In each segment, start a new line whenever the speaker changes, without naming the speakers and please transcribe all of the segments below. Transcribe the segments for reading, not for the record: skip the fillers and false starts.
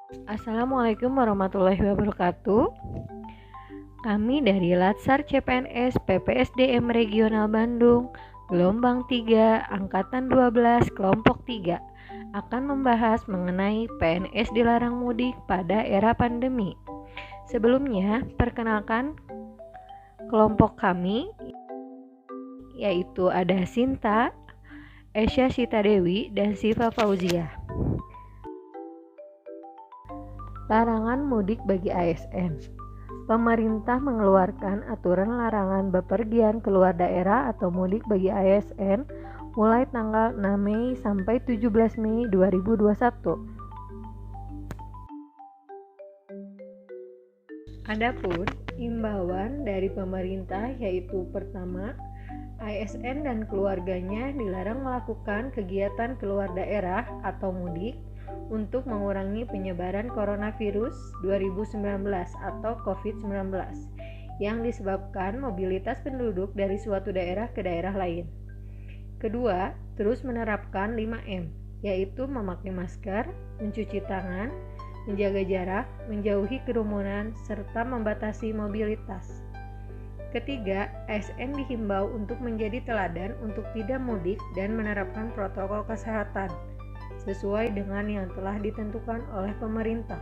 Assalamualaikum warahmatullahi wabarakatuh. Kami dari Latsar CPNS PPSDM Regional Bandung, Gelombang 3, Angkatan 12, Kelompok 3, akan membahas mengenai PNS dilarang mudik pada era pandemi. Sebelumnya, perkenalkan kelompok kami, yaitu ada Sinta, Esya Sita Dewi, dan Siva Fauzia. Larangan mudik bagi ASN. Pemerintah mengeluarkan aturan larangan bepergian keluar daerah atau mudik bagi ASN mulai tanggal 6 Mei sampai 17 Mei 2021. Adapun imbauan dari pemerintah yaitu pertama, ASN dan keluarganya dilarang melakukan kegiatan keluar daerah atau mudik untuk mengurangi penyebaran coronavirus 2019 atau COVID-19 yang disebabkan mobilitas penduduk dari suatu daerah ke daerah lain. Kedua, terus menerapkan 5M, yaitu memakai masker, mencuci tangan, menjaga jarak, menjauhi kerumunan, serta membatasi mobilitas. Ketiga, ASN dihimbau untuk menjadi teladan untuk tidak mudik dan menerapkan protokol kesehatan sesuai dengan yang telah ditentukan oleh pemerintah.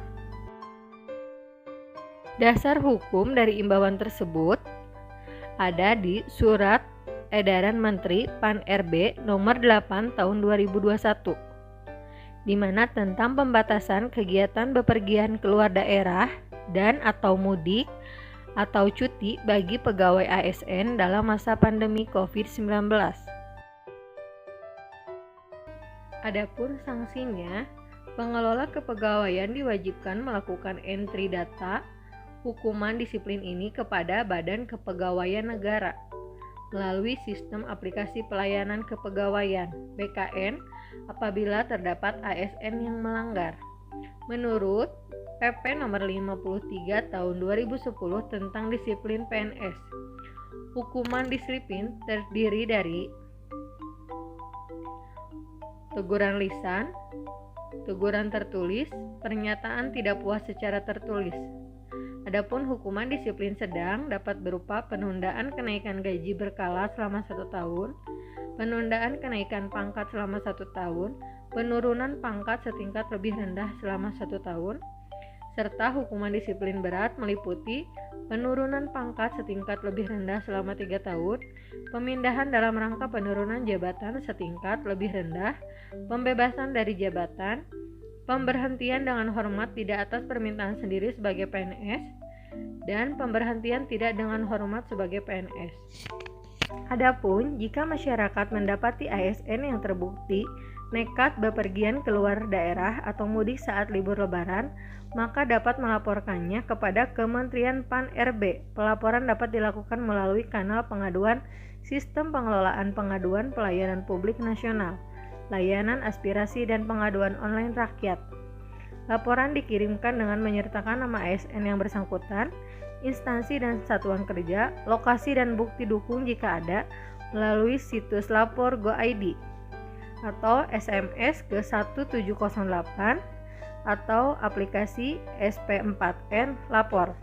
Dasar hukum dari imbauan tersebut ada di Surat Edaran Menteri Pan-RB nomor 8 tahun 2021, di mana tentang pembatasan kegiatan bepergian keluar daerah dan atau mudik atau cuti bagi pegawai ASN dalam masa pandemi COVID-19. Adapun sanksinya, pengelola kepegawaian diwajibkan melakukan entry data hukuman disiplin ini kepada Badan Kepegawaian Negara melalui Sistem Aplikasi Pelayanan Kepegawaian (BKN) apabila terdapat ASN yang melanggar. Menurut PP nomor 53 tahun 2010 tentang disiplin PNS, hukuman disiplin terdiri dari teguran lisan, teguran tertulis, pernyataan tidak puas secara tertulis. Adapun hukuman disiplin sedang dapat berupa penundaan kenaikan gaji berkala selama 1 tahun, penundaan kenaikan pangkat selama 1 tahun, penurunan pangkat setingkat lebih rendah selama 1 tahun, serta hukuman disiplin berat meliputi penurunan pangkat setingkat lebih rendah selama 3 tahun, pemindahan dalam rangka penurunan jabatan setingkat lebih rendah, pembebasan dari jabatan, pemberhentian dengan hormat tidak atas permintaan sendiri sebagai PNS, dan pemberhentian tidak dengan hormat sebagai PNS. Adapun jika masyarakat mendapati ASN yang terbukti nekat bepergian keluar daerah atau mudik saat libur lebaran, maka dapat melaporkannya kepada Kementerian Pan-RB. Pelaporan dapat dilakukan melalui kanal pengaduan Sistem Pengelolaan Pengaduan Pelayanan Publik Nasional, Layanan Aspirasi dan Pengaduan Online Rakyat. Laporan dikirimkan dengan menyertakan nama ASN yang bersangkutan, instansi dan satuan kerja, lokasi dan bukti dukung jika ada, melalui situs lapor Go.id atau SMS ke 1708 atau aplikasi SP4N Lapor.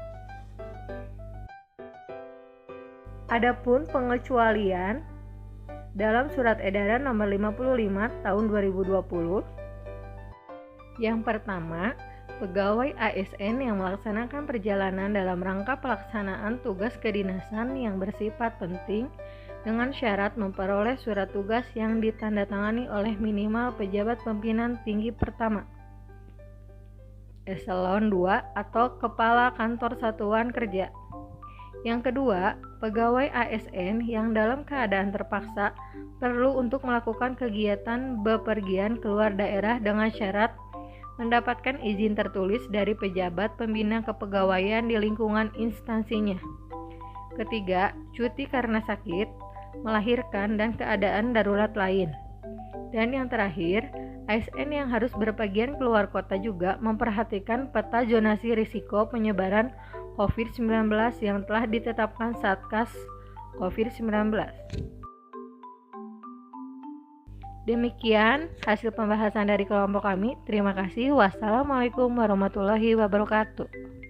Adapun pengecualian dalam Surat Edaran nomor 55 tahun 2020, yang pertama, pegawai ASN yang melaksanakan perjalanan dalam rangka pelaksanaan tugas kedinasan yang bersifat penting dengan syarat memperoleh surat tugas yang ditandatangani oleh minimal pejabat pimpinan tinggi pertama, eselon 2 atau kepala kantor satuan kerja. Yang kedua, pegawai ASN yang dalam keadaan terpaksa perlu untuk melakukan kegiatan bepergian keluar daerah dengan syarat mendapatkan izin tertulis dari pejabat pembina kepegawaian di lingkungan instansinya. Ketiga, cuti karena sakit, melahirkan, dan keadaan darurat lain. Dan yang terakhir, ASN yang harus berpergian keluar kota juga memperhatikan peta zonasi risiko penyebaran COVID-19 yang telah ditetapkan Satgas COVID-19. Demikian hasil pembahasan dari kelompok kami. Terima kasih. Wassalamualaikum warahmatullahi wabarakatuh.